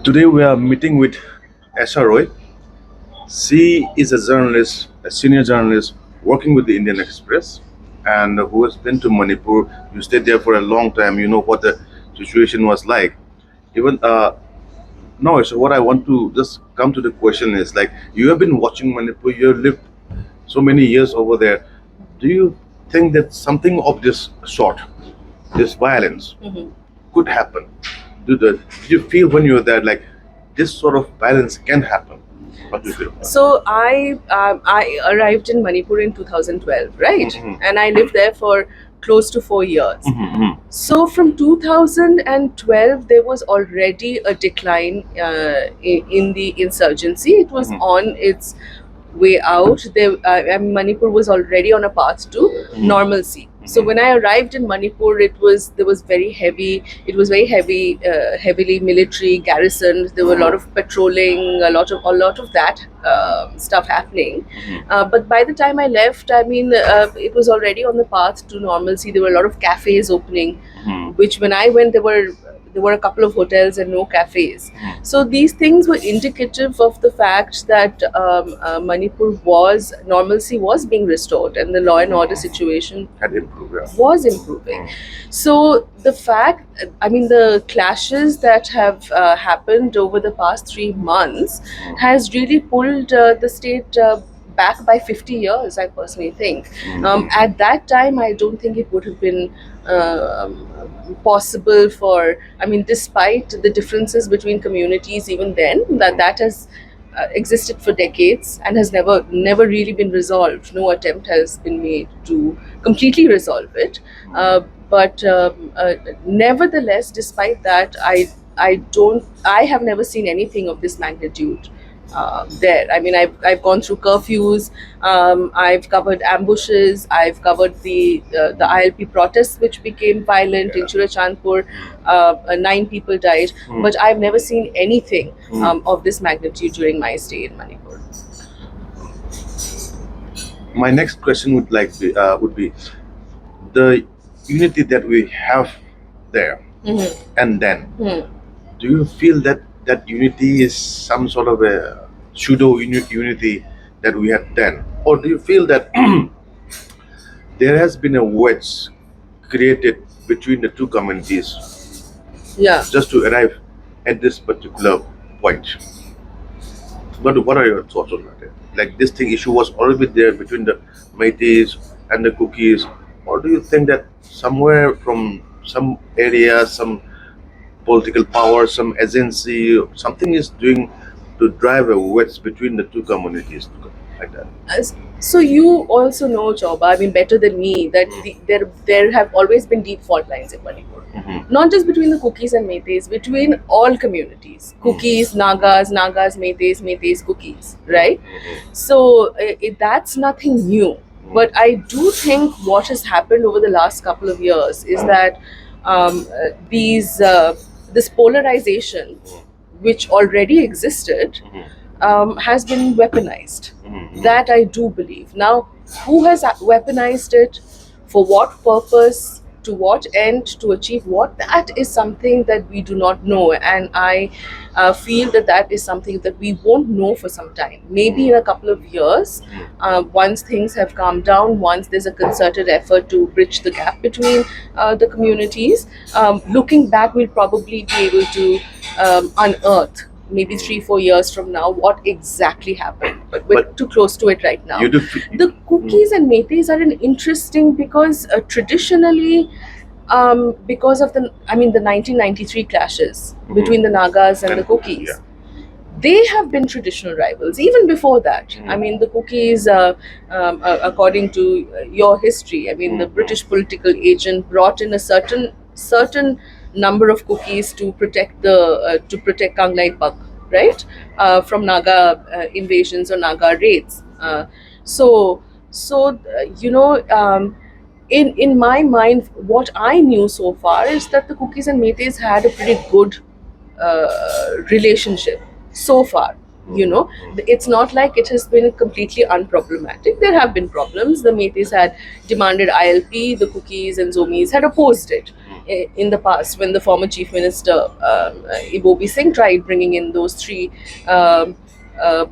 Today we are meeting with ESHA ROY. She is a journalist, a senior journalist working with the Indian Express, and who has been to Manipur. You stayed there for a long time. You know what the situation was like. Even no. So what I want to just come to the question is like you have been watching Manipur. You have lived so many years over there. Do you think that something of this sort, this violence, could happen? Do you feel when you're there like this sort of violence can happen? What do you feel? So I arrived in Manipur in 2012, right? Mhm. And I lived there for close to 4 years. Mhm. So from 2012, there was already a decline in the insurgency. It was Mhm. on its way out. Manipur was already on a path to normalcy. So when I arrived in Manipur, there was very heavy. It was very heavy, heavily military garrisoned. There were a lot of patrolling, a lot of that stuff happening. But by the time I left, it was already on the path to normalcy. There were a lot of cafes opening, Mhm. which when I went, there were a couple of hotels and no cafes. So these things were indicative of the fact that Manipur normalcy was being restored and the law and order situation Had improved. Yeah. was improving. So the clashes that have happened over the past 3 months has really pulled the state back by 50 years, I personally think. At that time, I don't think it would have been possible despite the differences between communities, even then, that has existed for decades and has never really been resolved. No attempt has been made to completely resolve it. But nevertheless, despite that, I have never seen anything of this magnitude there. I've gone through curfews, I've covered ambushes, I've covered the ILP protests which became violent in Churachandpur. 9 people died, but I've never seen anything of this magnitude during my stay in Manipur. My next question would be the unity that we have there, and then do you feel that that unity is some sort of a unity that we had then, or do you feel that there has been a wedge created between the two communities Yeah. just to arrive at this particular point? What are your thoughts on that? Like this thing issue was already there between the Métis and the Cookies, or do you think that somewhere from some area, some political power, some agency, something is doing to drive a wedge between the two communities, like that? So you also know, Chauba, better than me, that there have always been deep fault lines in Manipur. Not just between the Cookies and Métis, between all communities. Cookies, Nagas, Métis, Cookies, right? So that's nothing new. But I do think what has happened over the last couple of years is that this polarization, which already existed, has been weaponized. That I do believe. Now, who has weaponized it? For what purpose? To what end? To achieve what? That is something that we do not know, and I feel that is something that we won't know for some time. Maybe in a couple of years, once things have calmed down, once there's a concerted effort to bridge the gap between the communities, looking back, we'll probably be able to unearth, maybe 3-4 years from now, what exactly happened. But we're too close to it right now. You do The Cookies and Métis are an interesting because traditionally, because of the 1993 clashes between the Nagas and the Cookies. Yeah. They have been traditional rivals even before that. The Cookies, according to your history, the British political agent brought in a certain number of Cookies to protect Kanglai Pak, right, from Naga invasions or Naga raids. In my mind, what I knew so far is that the Cookies and Métis had a pretty good relationship so far. It's not like it has been completely unproblematic. There have been problems. The Métis had demanded ILP, the Cookies and Zomis had opposed it. in the past when the former chief minister Ibobi Singh tried bringing in those three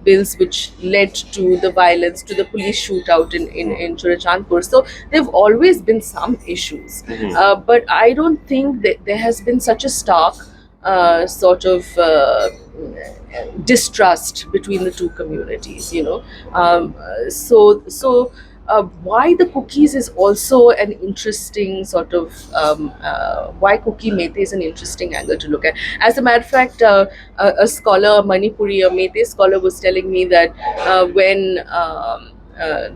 bills which led to the violence, to the police shootout in Churachandpur. So there have always been some issues, but I don't think that there has been such a stark sort of distrust between the two communities, why the cookies is also an interesting sort of why cookie mete is an interesting angle to look at. As a matter of fact, a scholar, Manipuri, a Mete scholar, was telling me that when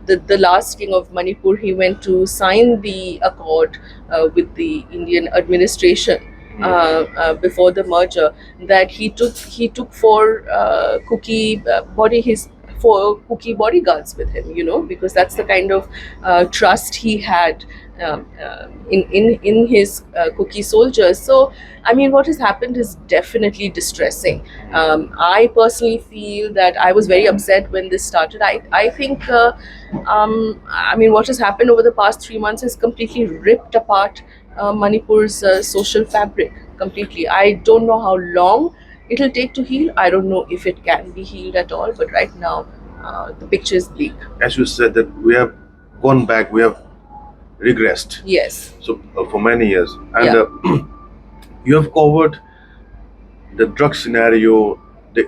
the last king of Manipur, he went to sign the accord with the Indian administration before the merger, that he took four cookie bodyguards with him, because that's the kind of trust he had in his cookie soldiers. So, I mean, what has happened is definitely distressing. I personally feel that I was very upset when this started. I think, I mean, what has happened over the past 3 months has completely ripped apart Manipur's social fabric completely. I don't know how long it'll take to heal. I don't know if it can be healed at all, but right now the picture is bleak. As you said, that we have gone back, we have regressed. Yes. So for many years, and Yeah. you have covered the drug scenario, the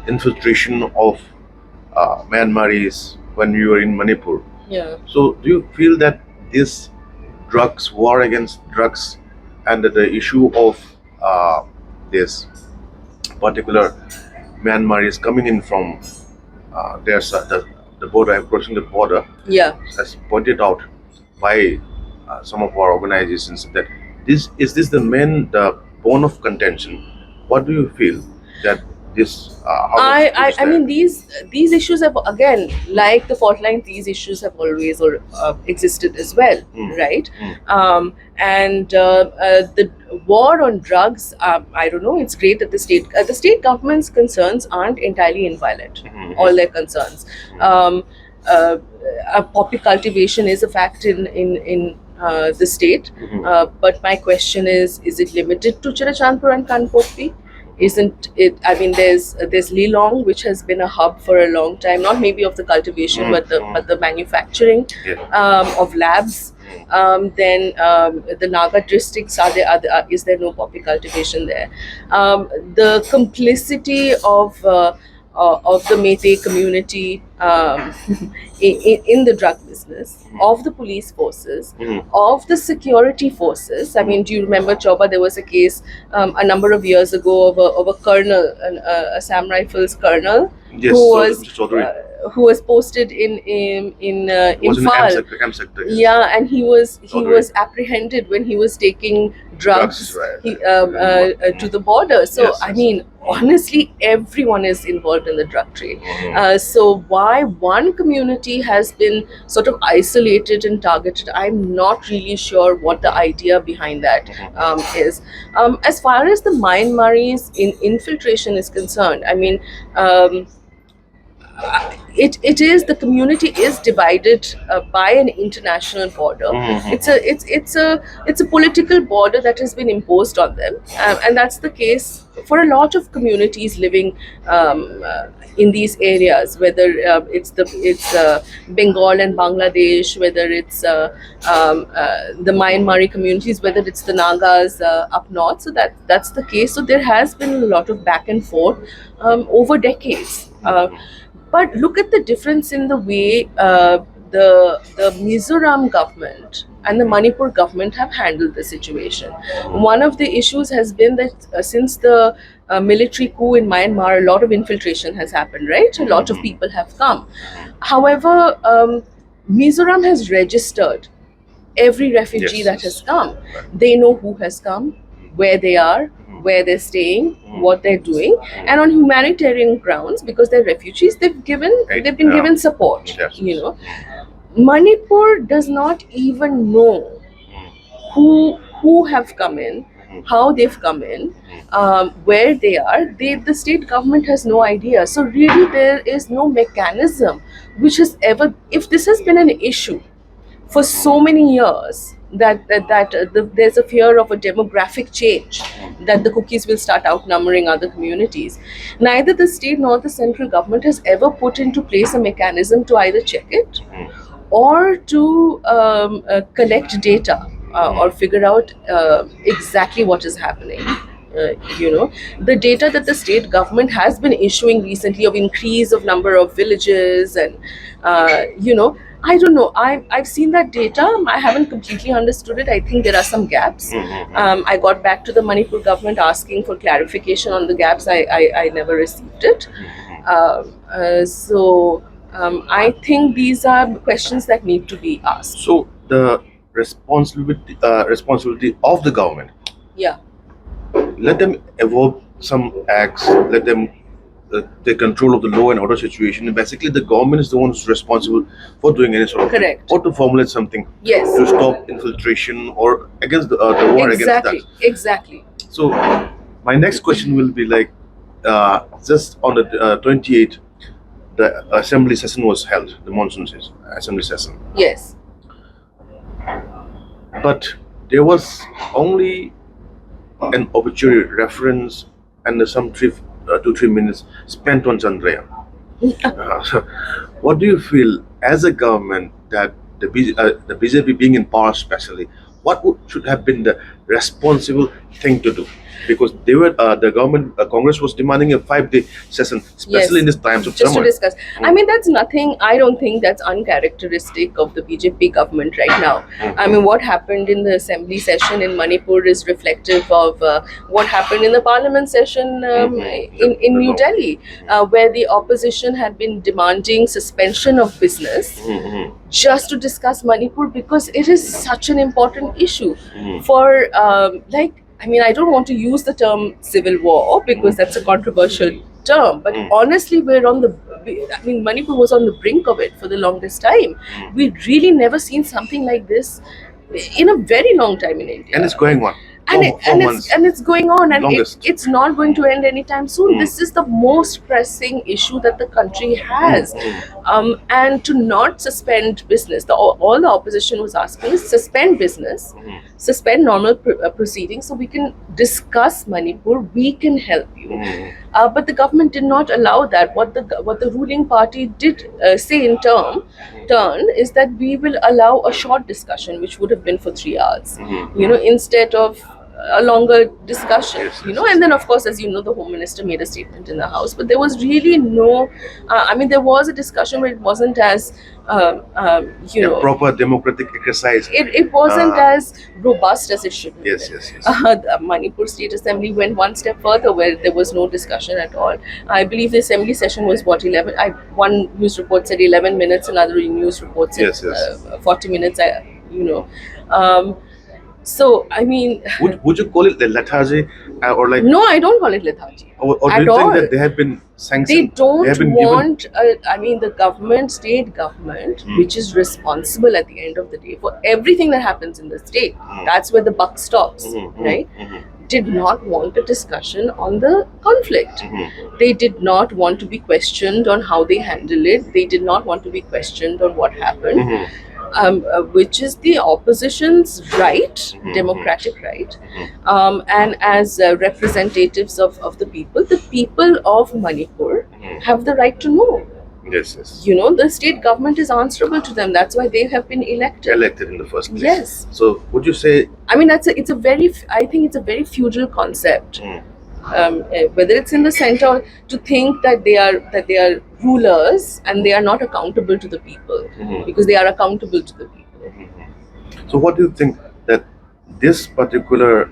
infiltration of Myanmaris when you were in Manipur. Yeah. So do you feel that this drugs war against drugs and the issue of this particular Myanmar is coming in from their side, the border, approaching the border, Yeah. as pointed out by some of our organizations, that this the bone of contention? What do you feel that this? How I mean, these issues have, again, like the fault line, these issues have always existed as well, right? And the war on drugs, I don't know. It's great that the state government's concerns aren't entirely inviolate. All their concerns. Poppy cultivation is a fact in the state, but my question is it limited to Chirachandpur and Kanpotpi? Isn't it? I mean, there's Lilong, which has been a hub for a long time, not maybe of the cultivation, but the manufacturing of labs. Then the Naga districts, is there no poppy cultivation there? The complicity of the Meitei community in the drug business, of the police forces, of the security forces. I mean, do you remember, Choba? There was a case a number of years ago of a colonel, a Sam Rifles colonel, Yes, who was posted in was in the Imphal. M sector. Yes. Yeah, and he Chaudhary. was apprehended when he was taking drugs, Right. to the border. So Yes, I yes. mean, honestly, everyone is involved in the drug trade. So why one community has been sort of isolated and targeted, I'm not really sure what the idea behind that is. As far as the Myanmaris infiltration is concerned, I mean, it is, the community is divided by an international border. It's a political border that has been imposed on them, and that's the case for a lot of communities living in these areas, whether it's Bengal and Bangladesh, whether it's the Myanmari communities, whether it's the Nagas up north. So that's the case. So there has been a lot of back and forth over decades. But look at the difference in the way the Mizoram government and the Manipur government have handled the situation. One of the issues has been that since the military coup in Myanmar, a lot of infiltration has happened, right? A lot of people have come. However, Mizoram has registered every refugee that has come. They know who has come, where they are, where they're staying, what they're doing, and on humanitarian grounds, because they're refugees, they've been given support. Yes. Manipur does not even know who have come in, how they've come in, where they are. The state government has no idea. So really, there is no mechanism which has ever. If this has been an issue for so many years, there's a fear of a demographic change, that the cookies will start outnumbering other communities. Neither the state nor the central government has ever put into place a mechanism to either check it or to collect data or figure out exactly what is happening. The data that the state government has been issuing recently of increase of number of villages and I don't know. I've seen that data. I haven't completely understood it. I think there are some gaps. I got back to the Manipur government asking for clarification on the gaps. I never received it. I think these are questions that need to be asked. So the responsibility of the government, Yeah, let them evoke some acts, let them take control of the law and order situation. And basically, the government is the one who's responsible for doing any sort of thing, correct. or to formulate something Yes, to stop infiltration or against the war exactly, against that. exactly. So my next question will be like, just on the 28th, the assembly session was held, the monsoon assembly session, Yes, but there was only an obituary reference and some 2-3 minutes spent on Chandrayaan. So what do you feel as a government that the BJP being in power, especially, what should have been the responsible thing to do? Because they were the government, Congress was demanding a 5-day session, especially Yes. in these times of just to summer. discuss. I mean, that's nothing. I don't think that's uncharacteristic of the BJP government right now. I mean, what happened in the assembly session in Manipur is reflective of what happened in the parliament session in New Delhi, where the opposition had been demanding suspension of business just to discuss Manipur because it is such an important issue for I mean, I don't want to use the term civil war because that's a controversial term, but honestly, Manipur was on the brink of it for the longest time. We'd really never seen something like this in a very long time in India. And it's going on. And, Four- it, four and, months. it's, and it's going on, and Longest. it's not going to end anytime soon. This is the most pressing issue that the country has. And to not suspend business, all the opposition was asking is suspend business, suspend normal proceedings so we can discuss Manipur, we can help you. But the government did not allow that. What the ruling party did say in turn is that we will allow a short discussion, which would have been for 3 hours, instead of a longer discussion, Yes, yes, and then of course, as you know, the Home Minister made a statement in the House, but there was really no, there was a discussion, but it wasn't as, A proper democratic exercise. it wasn't as robust as it should be. Yes. The Manipur State Assembly went one step further, where there was no discussion at all. I believe the assembly session was 11. One news report said 11 minutes, another news report said Yes. 40 minutes. So I mean, Would you call it the lethargy, or like, no, I don't call it lethargy. or do at you think all. that they have been They sanctioned? don't have been want. The government, state government, which is responsible at the end of the day for everything that happens in the state. That's where the buck stops, right? Did not want a discussion on the conflict. They did not want to be questioned on how they handle it. They did not want to be questioned on what happened. Which is the opposition's right, democratic right, and as representatives of the people of Manipur have the right to know. Yes. The state government is answerable to them. That's why they have been elected. Elected in the first place. Yes. So would you say? I mean, I think it's a very feudal concept. Whether it's in the center, to think that they are rulers and they are not accountable to the people, because they are accountable to the people. So what do you think that this particular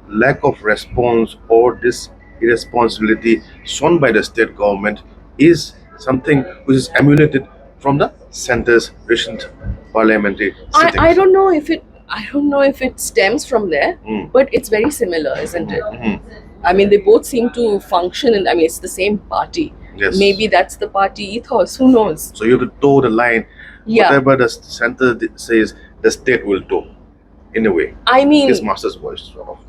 lack of response or this irresponsibility shown by the state government is something which is emulated from the center's recent parliamentary sittings? I don't know if it stems from there, but it's very similar, isn't it? I mean, they both seem to function, and it's the same party. Yes. Maybe that's the party ethos. Who knows? So you have to toe the line. Yeah. Whatever the center says, the state will toe. In a way, I mean, his master's voice, sort of.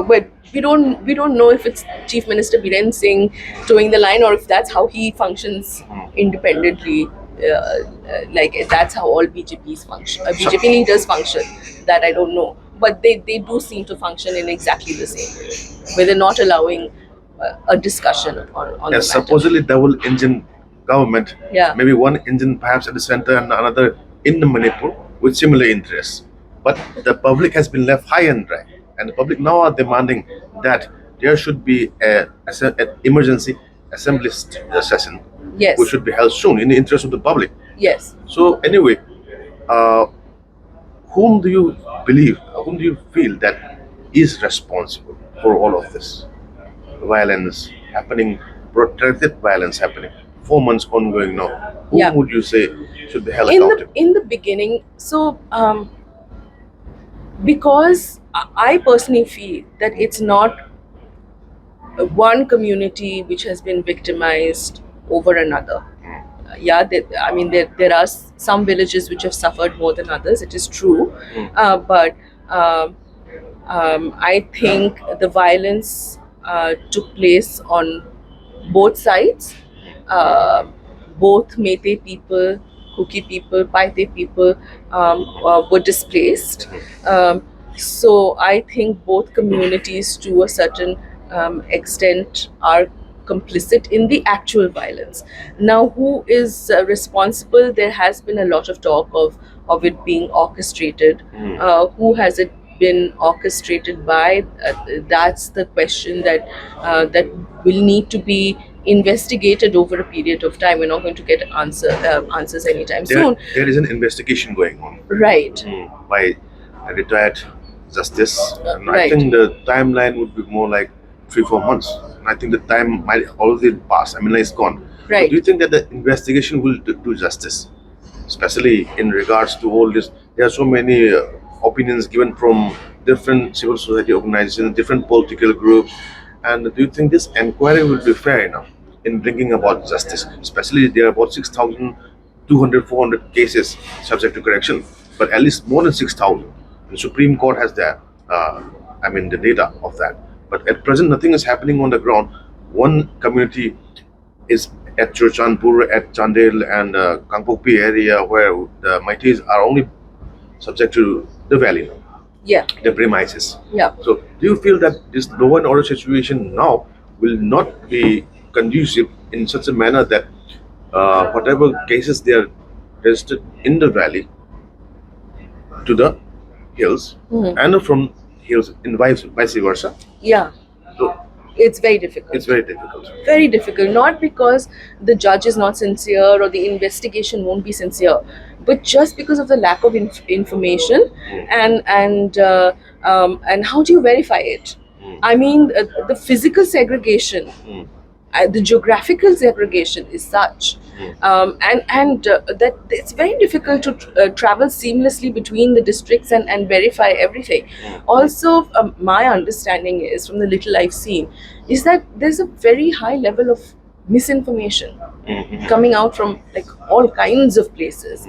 But we don't know if it's Chief Minister Biren Singh towing the line, or if that's how he functions independently. like that's how all BJPs function. BJP leaders function. That I don't know, but they do seem to function in exactly the same way, where they're not allowing a discussion on the matter. Supposedly double engine government, Yeah. maybe one engine perhaps at the center and another in the Manipur with similar interests. But the public has been left high and dry, and the public now are demanding that there should be an emergency assembly session, Yes. which should be held soon in the interest of the public. Yes. So anyway, uh, whom do you believe, whom do you feel that is responsible for all of this violence happening, protracted violence happening, 4 months ongoing now? Whom Yeah. would you say should be held in accountable? the beginning, so because I personally feel that it's not one community which has been victimized over another. Yeah, I mean, there are some villages which have suffered more than others. It is true, but I think the violence took place on both sides. Both Meitei people, Kuki people, Paite people were displaced. So I think both communities, to a certain extent, are complicit in the actual violence. Now, who is responsible? There has been a lot of talk of it being orchestrated. Who has it been orchestrated by? That's the question that will need to be investigated over a period of time. We're not going to get answers anytime soon. There is an investigation going on Right. by a retired justice, and I Right. think the timeline would be more like 3-4 months. And I think the time might already pass. I mean, like, it's gone. Right. So do you think that the investigation will do justice, especially in regards to all this? There are so many opinions given from different civil society organizations, different political groups, and do you think this inquiry will be fair enough in bringing about justice? Especially there are about 6,200, 400 cases subject to correction, but at least more than 6,000. The Supreme Court has that, the data of that. But at present, nothing is happening on the ground. One community is at Churchandpur, at Chandel, and Kangpokpi area, where the Meiteis are only subject to the valley, Yeah. the premises. Yeah. So, do you feel that this law and order situation now will not be conducive in such a manner that whatever cases they are registered in the valley to the hills and from hills in vice versa? Yeah. So, It's very difficult. it's very difficult. Very difficult, not because the judge is not sincere or the investigation won't be sincere, but just because of the lack of information. And how do you verify it? I mean, the physical segregation, the geographical segregation is such, that it's very difficult to travel seamlessly between the districts and verify everything. Also, my understanding is, from the little I've seen, is that there's a very high level of misinformation coming out from like all kinds of places.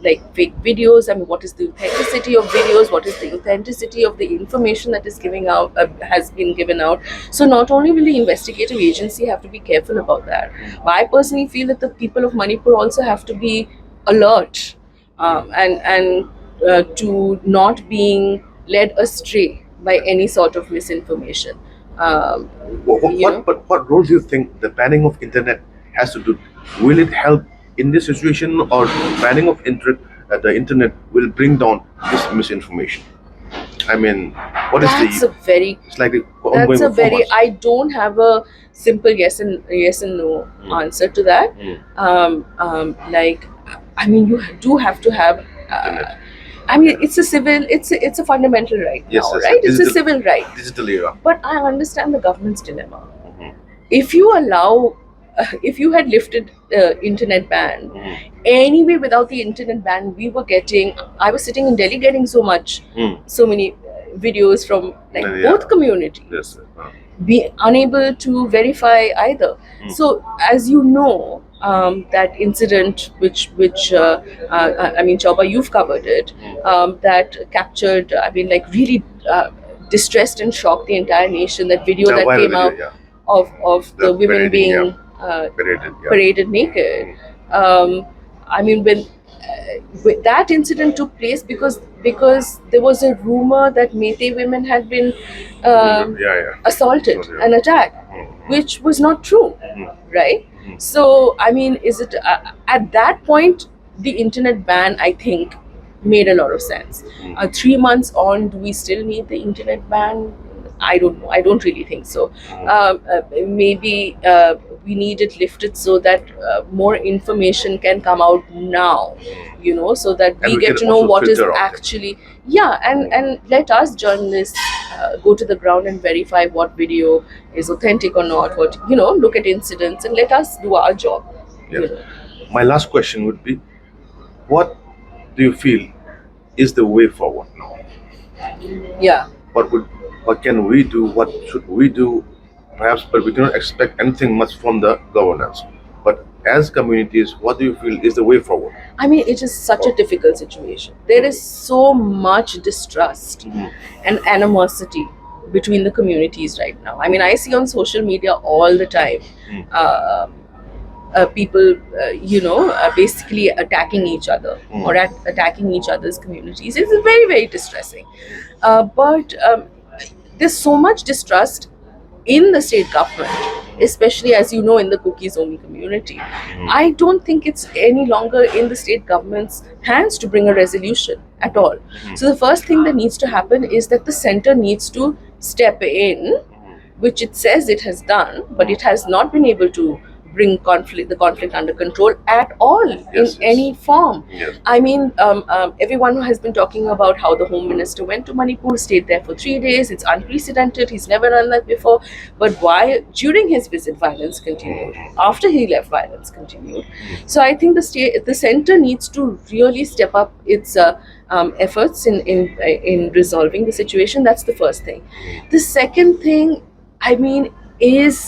Like fake videos. I mean, what is the authenticity of videos? What is the authenticity of the information that is giving out has been given out? So not only will the investigative agency have to be careful about that, but I personally feel that the people of Manipur also have to be alert, and to not being led astray by any sort of misinformation. What role do you think the banning of internet has to do? Will it help in this situation, or banning of the internet will bring down this misinformation? I mean, what is That's the? a very It's like that's ongoing a for 4 very months. I don't have a simple yes and no answer to that. Like, I mean, you do have to have Internet. I mean, it's a fundamental right Yes, now, yes, right? It's a digital- civil right. Digital era. But I understand the government's dilemma. If you allow, if you had lifted internet ban, anyway, without the internet ban, I was sitting in Delhi getting so many videos from like Yeah. both communities, Yes. be unable to verify either. So, as you know, that incident, which I mean, Chauba, you've covered it, that captured, I mean, like really distressed and shocked the entire nation. That video The that viral came video, out yeah. of the The women parading, being Paraded, yeah. paraded naked. I mean, when that incident took place, because there was a rumor that Meitei women had been assaulted So, and attacked, which was not true, right? So, I mean, is it at that point the internet ban? I think made a lot of sense. 3 months on, do we still need the internet ban? I don't know. I don't really think so. Maybe we need it lifted so that more information can come out now, so that And we we get can to know also what is filter out. actually, yeah, and let us journalists go to the ground and verify what video is authentic or not. What, look at incidents and let us do our job. Yes. My last question would be, what do you feel is the way forward now? Yeah. What can we do? What should we do? Perhaps, but we cannot expect anything much from the governance. But as communities, what do you feel is the way forward? I mean, it is such a difficult situation. There is so much distrust and animosity between the communities right now. I mean, I see on social media all the time people, basically attacking each other or attacking each other's communities. It's very, very distressing. But there's so much distrust in the state government, especially, as you know, in the Kuki Zomi community. I don't think it's any longer in the state government's hands to bring a resolution at all. So the first thing that needs to happen is that the center needs to step in, which it says it has done, but it has not been able to bring the conflict under control at all in any form. Yes. I mean, everyone has been talking about how the Home Minister went to Manipur, stayed there for 3 days. It's unprecedented. He's never done that before. But why, during his visit, violence continued. After he left, violence continued. So I think the center needs to really step up its efforts in resolving the situation. That's the first thing. The second thing, I mean, is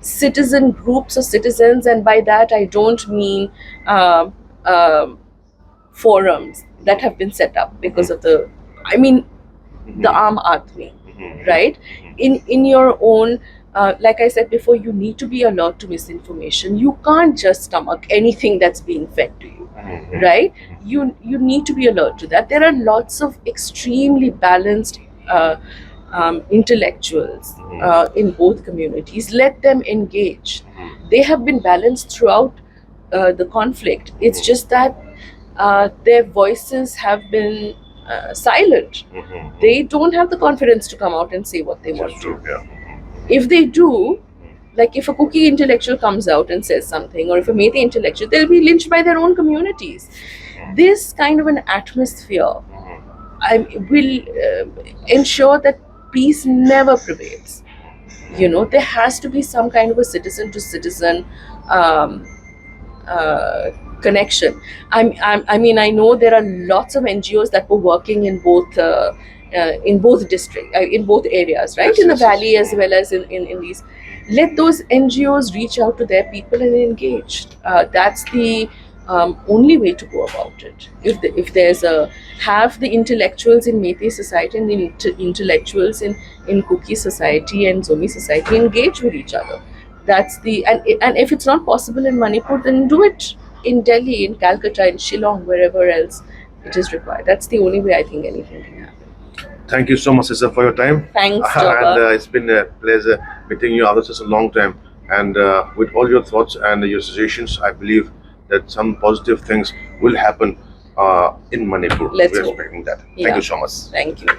citizen groups of citizens, and by that I don't mean forums that have been set up because of the Aam Aadmi, right? In your own, like I said before, you need to be alert to misinformation. You can't just stomach anything that's being fed to you, right? You need to be alert to that. There are lots of extremely balanced intellectuals in both communities. Let them engage. They have been balanced throughout the conflict. It's just that their voices have been silent. They don't have the confidence to come out and say what they want to. If they do, like if a Kuki intellectual comes out and says something, or if a Meitei intellectual, they'll be lynched by their own communities. This kind of an atmosphere will ensure that peace never prevails. There has to be some kind of a citizen to citizen connection. I mean, I know there are lots of NGOs that were working in both district, in both areas, right? In the valley as well as in these. Let those NGOs reach out to their people and engage. That's the only way to go about it. If there's have the intellectuals in Meitei society and the intellectuals in Kuki society and Zomi society engage with each other. That's and if it's not possible in Manipur, then do it in Delhi, in Calcutta, in Shillong, wherever else it is required. That's the only way I think anything can happen. Thank you so much, sister, for your time. Thanks, And Jobber. it's been a pleasure meeting you after such a long time. And with all your thoughts and your suggestions, I believe that some positive things will happen in Manipur. Let's We're hope. expecting that. Yeah. Thank you so much. Thank you.